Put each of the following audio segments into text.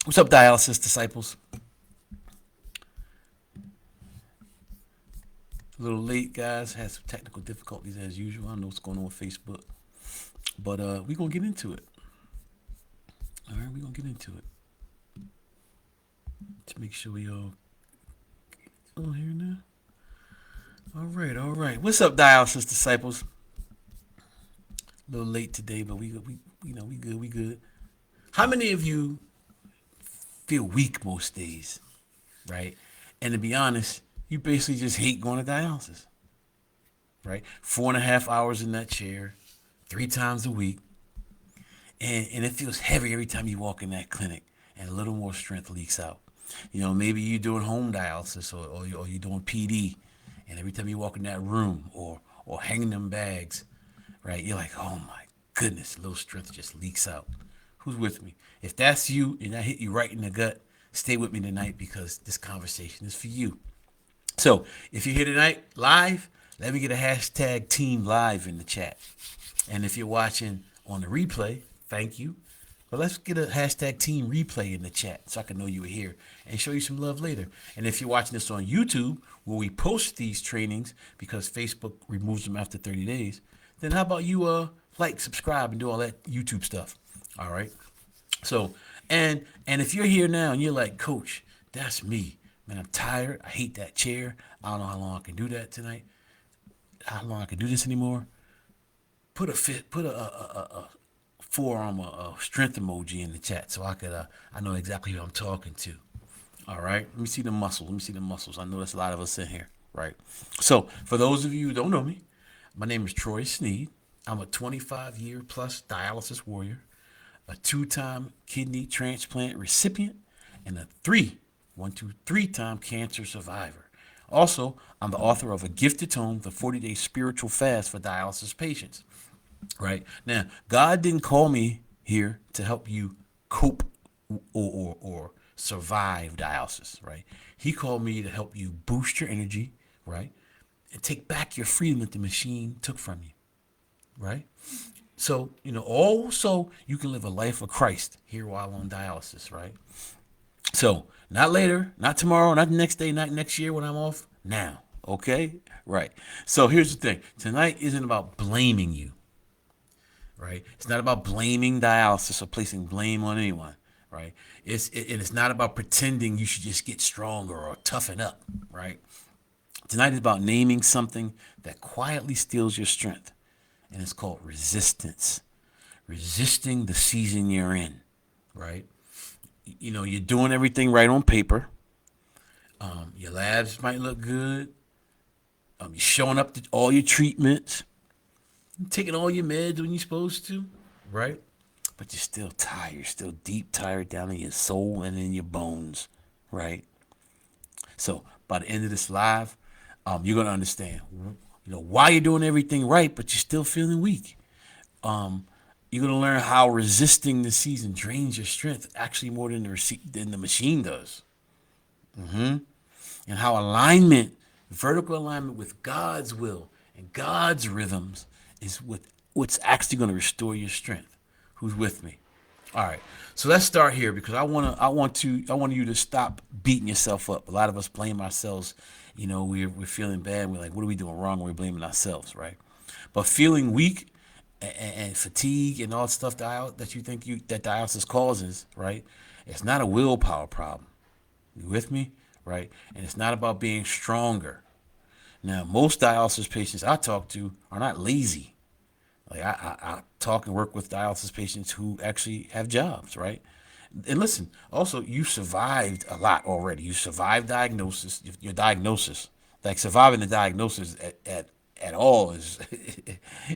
What's up, dialysis disciples? A little late, guys. Had some technical difficulties as usual. I don't know what's going on with Facebook, but we're gonna get into it. All right, we're gonna get into it to make sure we all on here now. All right, all right. What's up, dialysis disciples? A little late today, but we good, we good. How many of you feel weak most days, right? And to be honest, you basically just hate going to dialysis, right? 4.5 hours in that chair, 3 times a week, and it feels heavy every time you walk in that clinic, and a little more strength leaks out. Maybe you're doing home dialysis or you're doing PD, and every time you walk in that room or hanging them bags, right? You're like, oh my goodness, a little strength just leaks out. Who's with me? If that's you and I hit you right in the gut, stay with me tonight because this conversation is for you. So if you're here tonight live, let me get a hashtag team live in the chat. And if you're watching on the replay, thank you. But let's get a hashtag team replay in the chat so I can know you were here and show you some love later. And if you're watching this on YouTube, where we post these trainings because Facebook removes them after 30 days, then how about you like, subscribe, and do all that YouTube stuff. All right. So, and if you're here now and you're like, Coach, that's me. Man, I'm tired. I hate that chair. I don't know how long I can do that tonight. How long I can do this anymore. Put a forearm, a strength emoji in the chat so I know exactly who I'm talking to. All right. Let me see the muscles. Let me see the muscles. I know there's a lot of us in here. Right. So for those of you who don't know me, my name is Troy Sneed. I'm a 25-year plus dialysis warrior, a 2-time kidney transplant recipient, and a 3 time cancer survivor. Also, I'm the author of A Gifted Tome, the 40-day spiritual fast for dialysis patients. Right now, God didn't call me here to help you cope or survive dialysis. Right, He called me to help you boost your energy, right, and take back your freedom that the machine took from you. Right. So, also you can live a life of Christ here while on dialysis, right? So, not later, not tomorrow, not the next day, not next year when I'm off. Now, okay? Right. So, here's the thing tonight isn't about blaming you, right? It's not about blaming dialysis or placing blame on anyone, right? It's not about pretending you should just get stronger or toughen up, right? Tonight is about naming something that quietly steals your strength, and it's called resistance. Resisting the season you're in, right? You're doing everything right on paper. Your labs might look good. You're showing up to all your treatments, you're taking all your meds when you're supposed to, right? But you're still tired. You're still deep tired down in your soul and in your bones, right? So by the end of this live, you're gonna understand, why you're doing everything right, but you're still feeling weak. You're gonna learn how resisting the season drains your strength actually more than the machine does, and how vertical alignment with God's will and God's rhythms, is what's actually gonna restore your strength. Who's with me? All right. So let's start here because I want you to stop beating yourself up. A lot of us blame ourselves. We're feeling bad. We're like, what are we doing wrong? We're blaming ourselves, right? But feeling weak and fatigue and all that stuff that you think that dialysis causes, right? It's not a willpower problem. You with me? Right? And it's not about being stronger. Now, most dialysis patients I talk to are not lazy. Like I talk and work with dialysis patients who actually have jobs, right? And listen, also you survived a lot already. You survived diagnosis, your diagnosis. Like surviving the diagnosis at all is,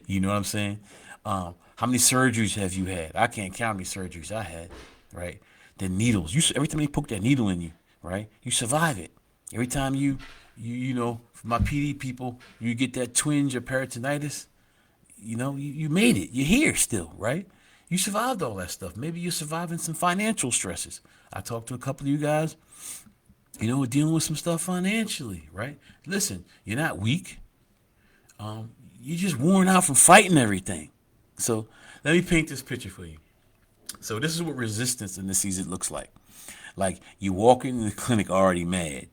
you know what I'm saying? How many surgeries have you had? I can't count how many surgeries I had, right? The needles. Every time they poke that needle in you, right? You survive it. Every time for my PD people, you get that twinge or peritonitis, you made it. You're here still, right? You survived all that stuff. Maybe you're surviving some financial stresses. I talked to a couple of you guys, we're dealing with some stuff financially, right? Listen, you're not weak. You're just worn out from fighting everything. So let me paint this picture for you. So this is what resistance in this season looks like. Like you walk into the clinic already mad.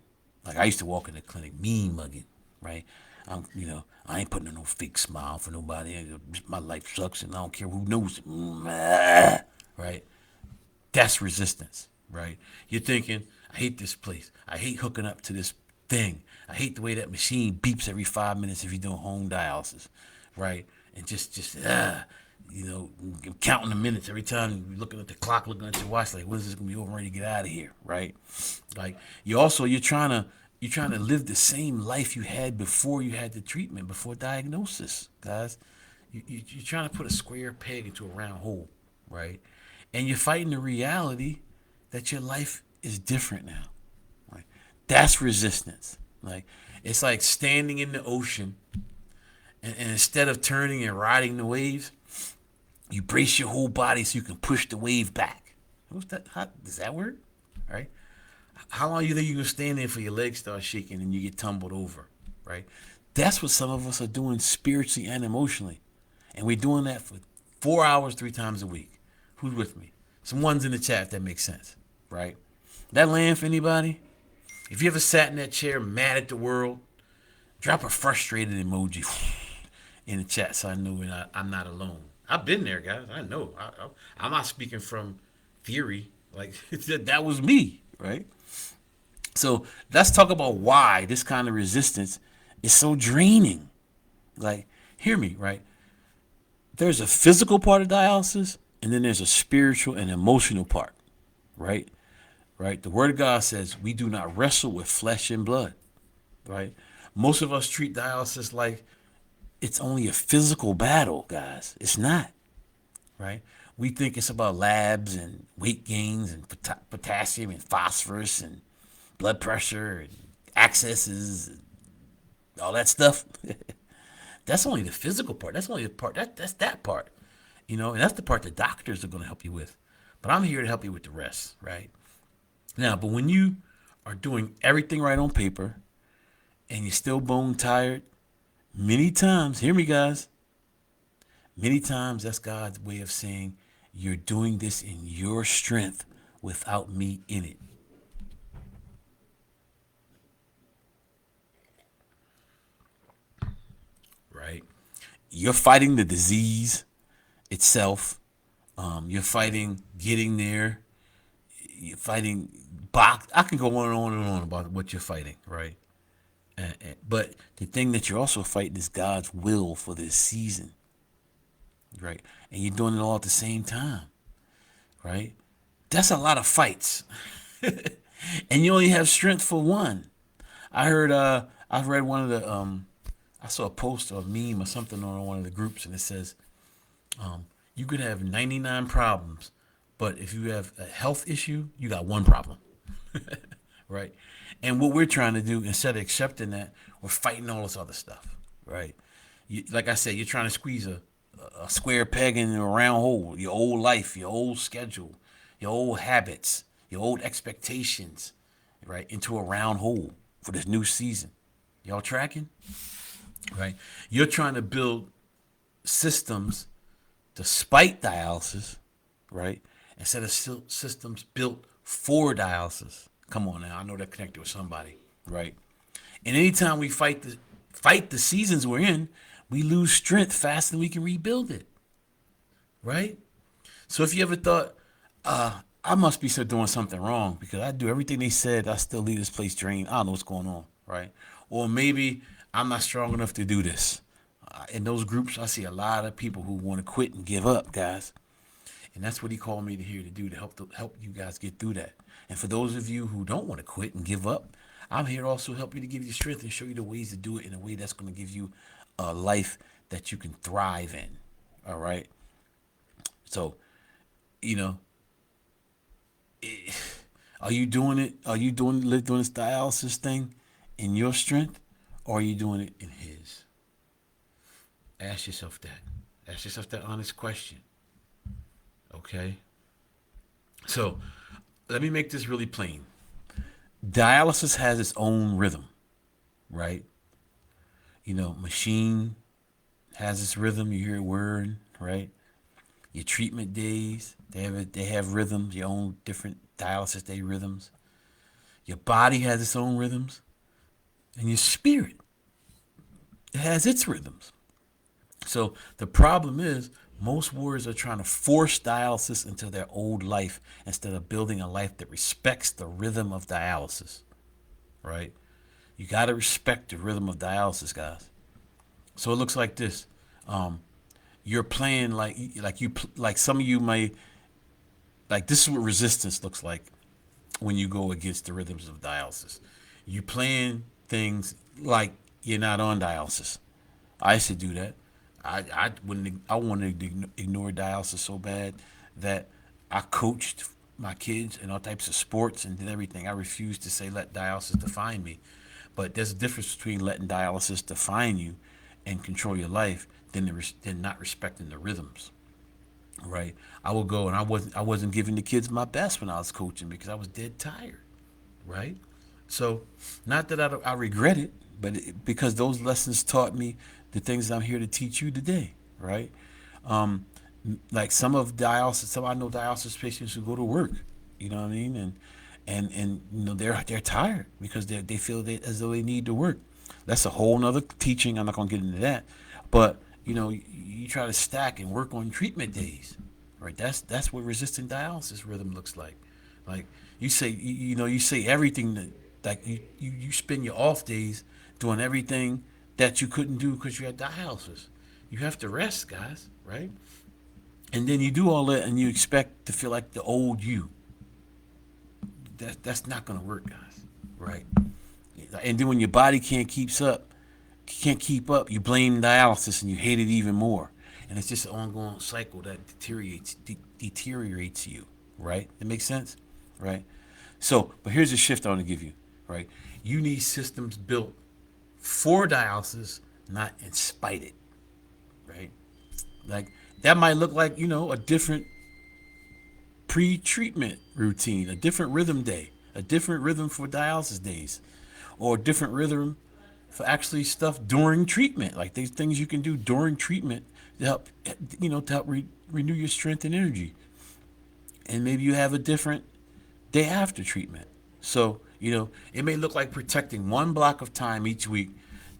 Like I used to walk in the clinic mean mugging, right? I ain't putting on no fake smile for nobody. My life sucks, and I don't care who knows it. Right? That's resistance, right? You're thinking, I hate this place. I hate hooking up to this thing. I hate the way that machine beeps every 5 minutes if you're doing home dialysis, right? And you know, counting the minutes every time you're looking at the clock, looking at your watch, like, when is this gonna be over? Ready to get out of here, right? Like you're trying to live the same life you had before you had the treatment, before diagnosis, guys. You're trying to put a square peg into a round hole, right? And you're fighting the reality that your life is different now. Right? That's resistance. Like it's like standing in the ocean, and instead of turning and riding the waves, you brace your whole body so you can push the wave back. What's that? How, does that work? Right? How long you think you can stand there for your legs start shaking and you get tumbled over? Right? That's what some of us are doing spiritually and emotionally. And we're doing that for 4 hours, 3 times a week. Who's with me? Some ones in the chat if that makes sense. Right? That land for anybody? If you ever sat in that chair mad at the world, drop a frustrated emoji in the chat so I know I'm not alone. I've been there, guys. I know. I'm not speaking from theory. Like, that was me, right? So let's talk about why this kind of resistance is so draining. Like, hear me, right? There's a physical part of dialysis, and then there's a spiritual and emotional part, right? Right? The Word of God says we do not wrestle with flesh and blood, right? Most of us treat dialysis like it's only a physical battle, guys. It's not, right? We think it's about labs and weight gains and potassium and phosphorus and blood pressure and accesses and all that stuff. That's only the physical part. That's only the part. That's that part, and that's the part the doctors are going to help you with. But I'm here to help you with the rest, right? Now, but when you are doing everything right on paper and you're still bone tired, many times, hear me, guys, many times that's God's way of saying you're doing this in your strength without me in it. Right? You're fighting the disease itself. You're fighting getting there. You're fighting box. I can go on and on and on about what you're fighting, right? But the thing that you're also fighting is God's will for this season, right? And you're doing it all at the same time, right? That's a lot of fights, and you only have strength for one. I heard. I read one of the. I saw a post or a meme or something on one of the groups, and it says, you could have 99 problems, but if you have a health issue, you got one problem. Right? And what we're trying to do, instead of accepting that, we're fighting all this other stuff. Right? Like I said, you're trying to squeeze a square peg in a round hole. Your old life, your old schedule, your old habits, your old expectations, right, into a round hole for this new season. Y'all tracking? Right? You're trying to build systems despite dialysis, right? Instead of systems built for dialysis. Come on now, I know they're connected with somebody, right? And anytime we fight the seasons we're in, we lose strength faster than we can rebuild it, right? So if you ever thought, I must be doing something wrong because I do everything they said, I still leave this place drained. I don't know what's going on, right? Or maybe I'm not strong enough to do this. In those groups, I see a lot of people who want to quit and give up, guys. And that's what he called me here to do, to help you guys get through that. And for those of you who don't want to quit and give up, I'm here to also help you to give you strength and show you the ways to do it in a way that's going to give you a life that you can thrive in. All right. So, are you doing it? Are you doing this dialysis thing in your strength, or are you doing it in his? Ask yourself that. Ask yourself that honest question. Okay? So, let me make this really plain. Dialysis has its own rhythm, right? Machine has its rhythm. You hear it whirring, right? Your treatment days, they have rhythms, your own different dialysis day rhythms. Your body has its own rhythms, and your spirit, it has its rhythms. So the problem is most warriors are trying to force dialysis into their old life instead of building a life that respects the rhythm of dialysis, right? You got to respect the rhythm of dialysis, guys. So it looks like this. Um, you're playing like some of you may like this is what resistance looks like when you go against the rhythms of dialysis. You playing things like you're not on dialysis. I used to do that. I wanted to ignore dialysis so bad that I coached my kids in all types of sports and did everything. I refused to say let dialysis define me. But there's a difference between letting dialysis define you and control your life than not respecting the rhythms. Right? I would go and I wasn't giving the kids my best when I was coaching because I was dead tired. Right? So, not that I regret it, but because those lessons taught me the things I'm here to teach you today. Right? Um, like some I know dialysis patients who go to work. You know what I mean? And they're tired because they feel as though they need to work. That's a whole nother teaching. I'm not gonna get into that, but you try to stack and work on treatment days, right? That's what resistant dialysis rhythm looks like. Like you say everything that like you spend your off days doing everything that you couldn't do because you had dialysis. You have to rest, guys, right? And then you do all that and you expect to feel like the old you. That's not gonna work, guys, right? And then when your body can't keep up, you blame dialysis and you hate it even more. And it's just an ongoing cycle that deteriorates you, right? It makes sense, right? So, but here's a shift I want to give you, right? You need systems built for dialysis, not in spite it, right? Like that might look like a different pre-treatment routine, a different rhythm day, a different rhythm for dialysis days, or a different rhythm for actually stuff during treatment, like these things you can do during treatment to help, renew your strength and energy. And maybe you have a different day after treatment. So, it may look like protecting one block of time each week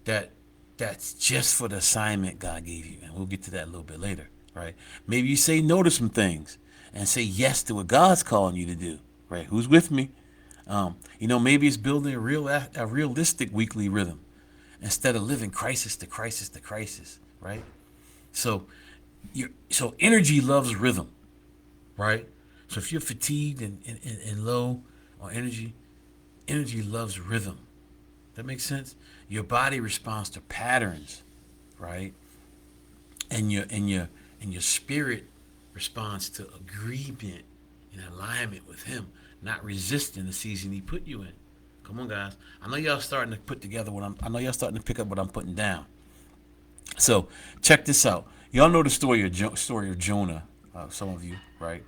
that that's just for the assignment God gave you. And we'll get to that a little bit later, right? Maybe you say no to some things and say yes to what God's calling you to do, right? Who's with me? Maybe it's building a realistic weekly rhythm instead of living crisis to crisis to crisis, right? So, so energy loves rhythm, right? So if you're fatigued and low on energy loves rhythm. That makes sense. Your body responds to patterns, right? And your spirit responds to agreement and alignment with Him, not resisting the season He put you in. Come on, guys. I know y'all starting to put together I know y'all starting to pick up what I'm putting down. So check this out. Y'all know the story of Jonah. Some of you, right?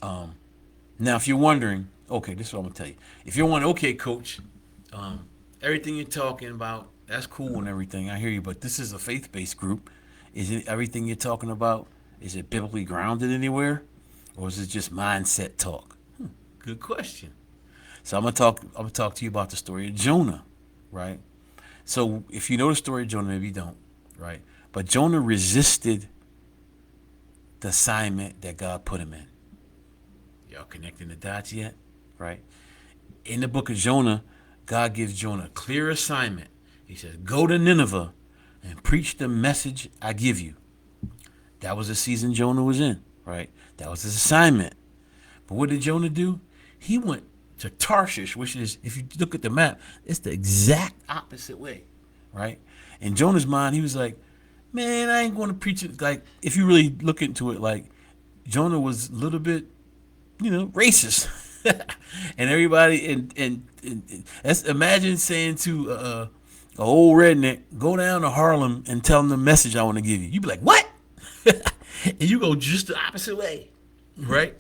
Now, if you're wondering, okay, this is what I'm gonna tell you. If you're wondering, okay, Coach, everything you're talking about, that's cool and everything. I hear you, but this is a faith-based group. Is it everything you're talking about? Is it biblically grounded anywhere, or is it just mindset talk? Good question. So I'm gonna talk to you about the story of Jonah, right? So if you know the story of Jonah, maybe you don't, right? But Jonah resisted the assignment that God put him in. Y'all connecting the dots yet? Right? In the book of Jonah, God gives Jonah a clear assignment. He says, go to Nineveh and preach the message I give you. That was the season Jonah was in, right? That was his assignment. But what did Jonah do? He went to Tarshish, which is, if you look at the map, it's the exact opposite way, right? In Jonah's mind, he was like, man, I ain't going to preach it. Like, if you really look into it, like, Jonah was a little bit, racist. And everybody, and that's, imagine saying to a old redneck, go down to Harlem and tell them the message I want to give you. You'd be like, what? And you go just the opposite way, right?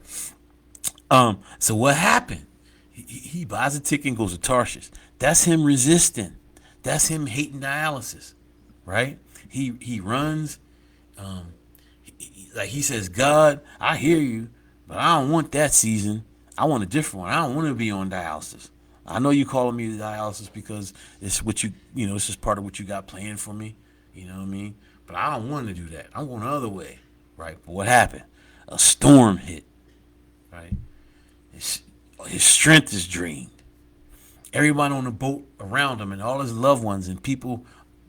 So what happened? He buys a ticket and goes to Tarshish. That's him resisting. That's him hating dialysis, right? He runs. Like he says, God, I hear you, but I don't want that season. I want a different one. I don't want to be on dialysis. I know you calling me dialysis because it's what it's just part of what you got planned for me. You know what I mean? But I don't want to do that. I'm going the other way, right? But what happened? A storm hit, right? His strength is drained. Everybody on the boat around him and all his loved ones and people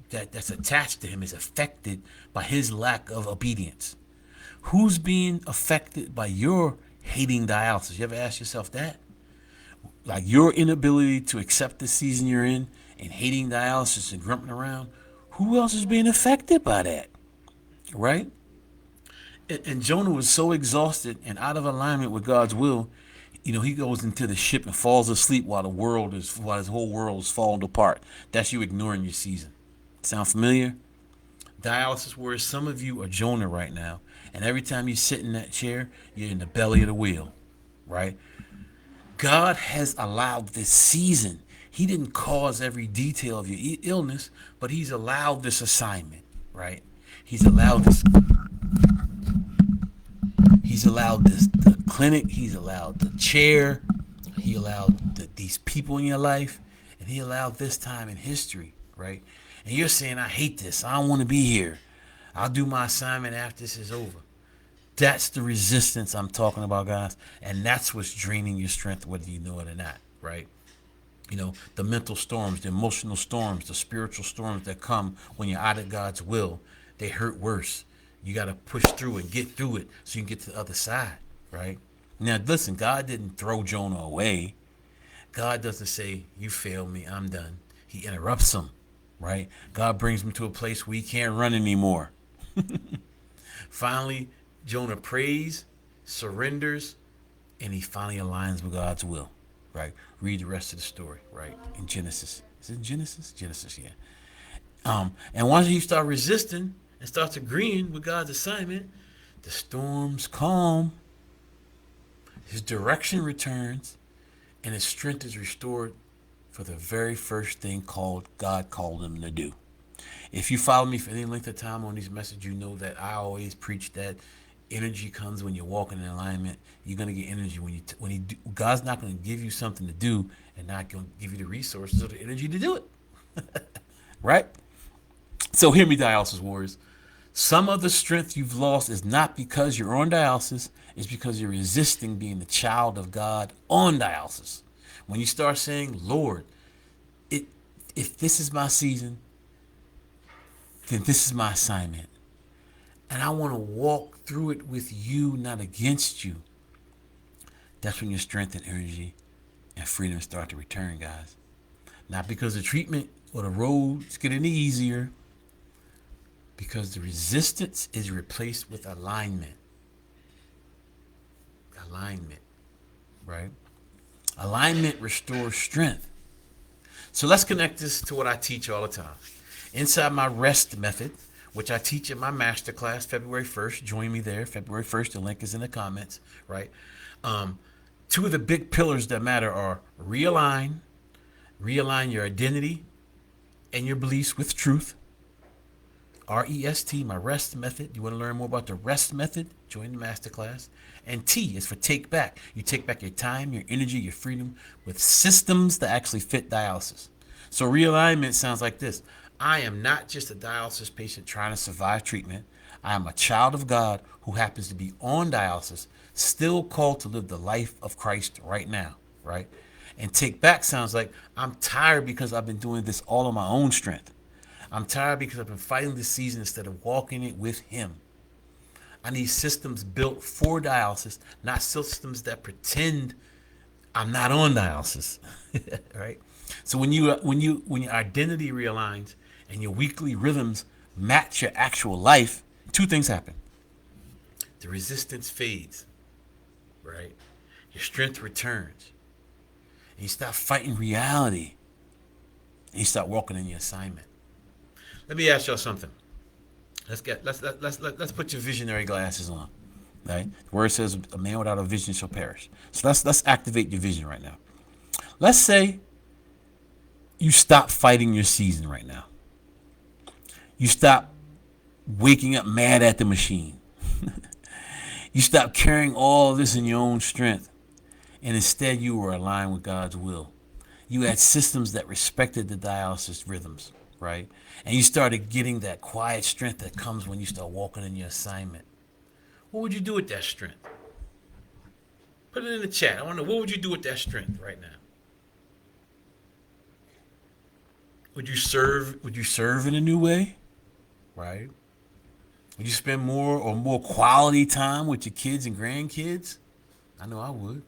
that's attached to him is affected by his lack of obedience. Who's being affected by your hating dialysis? You ever ask yourself that? Like your inability to accept the season you're in and hating dialysis and grumping around, who else is being affected by that? Right? And Jonah was so exhausted and out of alignment with God's will, he goes into the ship and falls asleep while his whole world is falling apart. That's you ignoring your season. Sound familiar? Dialysis, where some of you are Jonah right now, and every time you sit in that chair, you're in the belly of the wheel, right? God has allowed this season. He didn't cause every detail of your illness, but he's allowed this assignment, right? He's allowed this. He's allowed the clinic. He's allowed the chair. He allowed these people in your life, and he allowed this time in history, right? And you're saying, I hate this. I don't want to be here. I'll do my assignment after this is over. That's the resistance I'm talking about, guys. And that's what's draining your strength, whether you know it or not, right? The mental storms, the emotional storms, the spiritual storms that come when you're out of God's will, they hurt worse. You got to push through and get through it so you can get to the other side, right? Now, listen, God didn't throw Jonah away. God doesn't say, you failed me, I'm done. He interrupts him, right? God brings him to a place where he can't run anymore. Finally, Jonah prays, surrenders, and he finally aligns with God's will, right? Read the rest of the story, right? In Genesis. Is it Genesis? Genesis, yeah. And once he starts resisting and starts agreeing with God's assignment, the storms calm, his direction returns, and his strength is restored for the very first thing God called him to do. If you follow me for any length of time on these messages, you know that I always preach that energy comes when you're walking in alignment. You're gonna get energy God's not gonna give you something to do and not gonna give you the resources or the energy to do it. Right? So hear me, dialysis warriors. Some of the strength you've lost is not because you're on dialysis, it's because you're resisting being the child of God on dialysis. When you start saying, Lord, if this is my season, then this is my assignment. And I want to walk through it with you, not against you. That's when your strength and energy and freedom start to return, guys. Not because the treatment or the road's getting easier, because the resistance is replaced with alignment. Alignment, right? Alignment restores strength. So let's connect this to what I teach all the time. Inside my rest method, which I teach in my masterclass February 1st. Join me there, February 1st. The link is in the comments, right? Two of the big pillars that matter are realign your identity and your beliefs with truth. REST, my rest method. You want to learn more about the rest method? Join the masterclass. And T is for take back. You take back your time, your energy, your freedom with systems that actually fit dialysis. So realignment sounds like this. I am not just a dialysis patient trying to survive treatment. I am a child of God who happens to be on dialysis, still called to live the life of Christ right now, right? And take back sounds like I'm tired because I've been doing this all on my own strength. I'm tired because I've been fighting this season instead of walking it with him. I need systems built for dialysis, not systems that pretend I'm not on dialysis, right? So when your identity realigns and your weekly rhythms match your actual life, two things happen. The resistance fades, right? Your strength returns. And you stop fighting reality. And you start walking in your assignment. Let me ask y'all something. Let's put your visionary glasses on. Right? The word says a man without a vision shall perish. So let's activate your vision right now. Let's say you stop fighting your season right now. You stop waking up mad at the machine. You stop carrying all of this in your own strength. and instead you were aligned with God's will. You had systems that respected the dialysis rhythms, right? And you started getting that quiet strength that comes when you start walking in your assignment. What would you do with that strength? Put it in the chat. I want to know, what would you do with that strength right now? Would you serve? Would you serve in a new way? Right? Would you spend more quality time with your kids and grandkids? I know I would.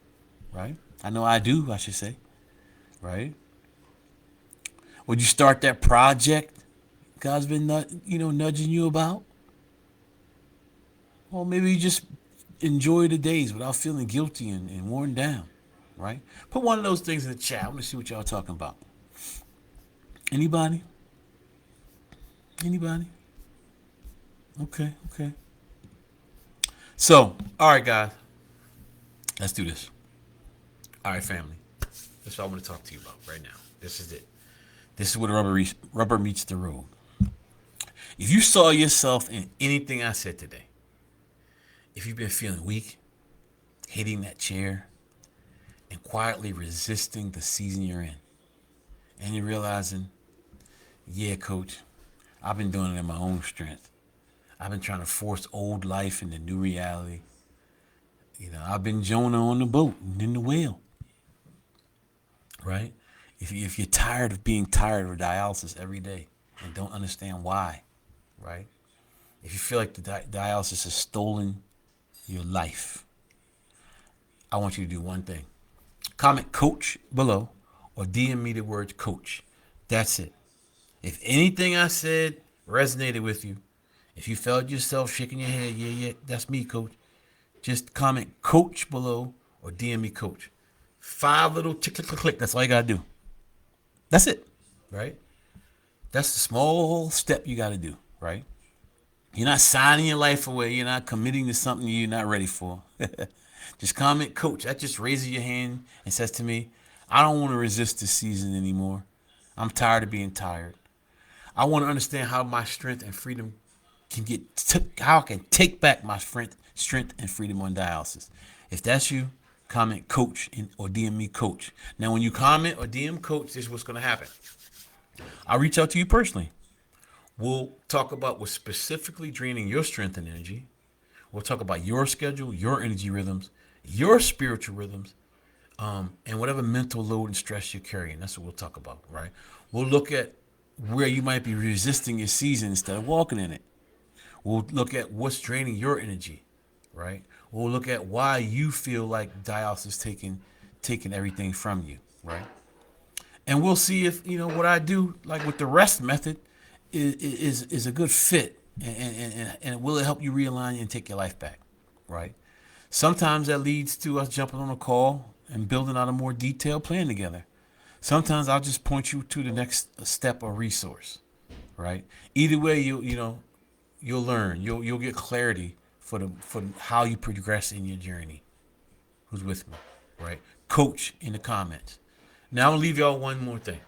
Right? I know I do, I should say. Right? Would you start that project God's been nudging you about? Or maybe you just enjoy the days without feeling guilty and worn down. Right? Put one of those things in the chat. I want to see what y'all talking about. Anybody? Anybody? Okay, okay. So, all right, guys. Let's do this. All right, family. That's what I want to talk to you about right now. This is it. This is where the rubber meets the road. If you saw yourself in anything I said today, if you've been feeling weak, hitting that chair, and quietly resisting the season you're in, and you're realizing, yeah, coach, I've been doing it in my own strength. I've been trying to force old life into new reality. I've been Jonah on the boat and in the whale. Right? If you're tired of being tired of dialysis every day and don't understand why, right? If you feel like the dialysis has stolen your life, I want you to do one thing. Comment coach below or DM me the word coach. That's it. If anything I said resonated with you, if you felt yourself shaking your head, yeah, that's me, coach. Just comment coach below or DM me coach. 5 little click. That's all you got to do. That's it, right? That's the small step you got to do, right? You're not signing your life away. You're not committing to something you're not ready for. Just comment coach. That just raises your hand and says to me, I don't want to resist this season anymore. I'm tired of being tired. I want to understand how my strength and freedom how I can take back my strength and freedom on dialysis. If that's you, comment coach or DM me coach. Now, when you comment or DM coach, this is what's going to happen. I'll reach out to you personally. We'll talk about what's specifically draining your strength and energy. We'll talk about your schedule, your energy rhythms, your spiritual rhythms, and whatever mental load and stress you're carrying. That's what we'll talk about, right? We'll look at where you might be resisting your season instead of walking in it. We'll look at what's draining your energy, right? We'll look at why you feel like dialysis taking everything from you, right? And we'll see if what I do, like with the rest method, is a good fit, and will it help you realign and take your life back, right? Sometimes that leads to us jumping on a call and building out a more detailed plan together. Sometimes I'll just point you to the next step or resource, right? Either way, you'll learn. You'll get clarity for how you progress in your journey. Who's with me, right? Coach in the comments. Now I'm gonna leave y'all one more thing,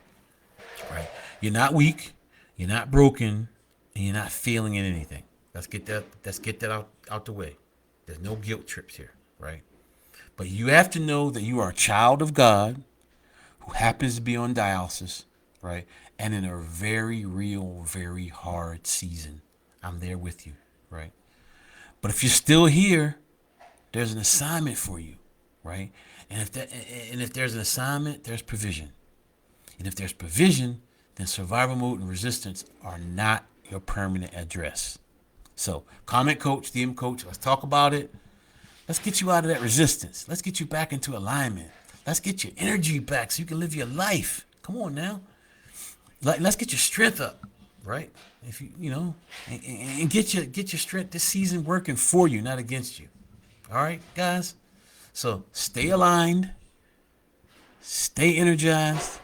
right? You're not weak, you're not broken, and you're not failing in anything. Let's get that out the way. There's no guilt trips here, right? But you have to know that you are a child of God who happens to be on dialysis, right? And in a very real, very hard season. I'm there with you, right? But if you're still here, there's an assignment for you, right? And if there's an assignment, there's provision. And if there's provision, then survival mode and resistance are not your permanent address. So comment coach, DM coach, let's talk about it. Let's get you out of that resistance. Let's get you back into alignment. Let's get your energy back so you can live your life. Come on now. Let's get your strength up, right? If and get your strength this season working for you, not against you. All right, guys. So stay aligned, stay energized,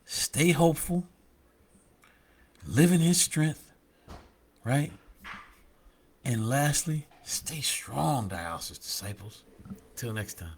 stay hopeful, live in His strength, right? And lastly, stay strong, dialysis disciples. Till next time.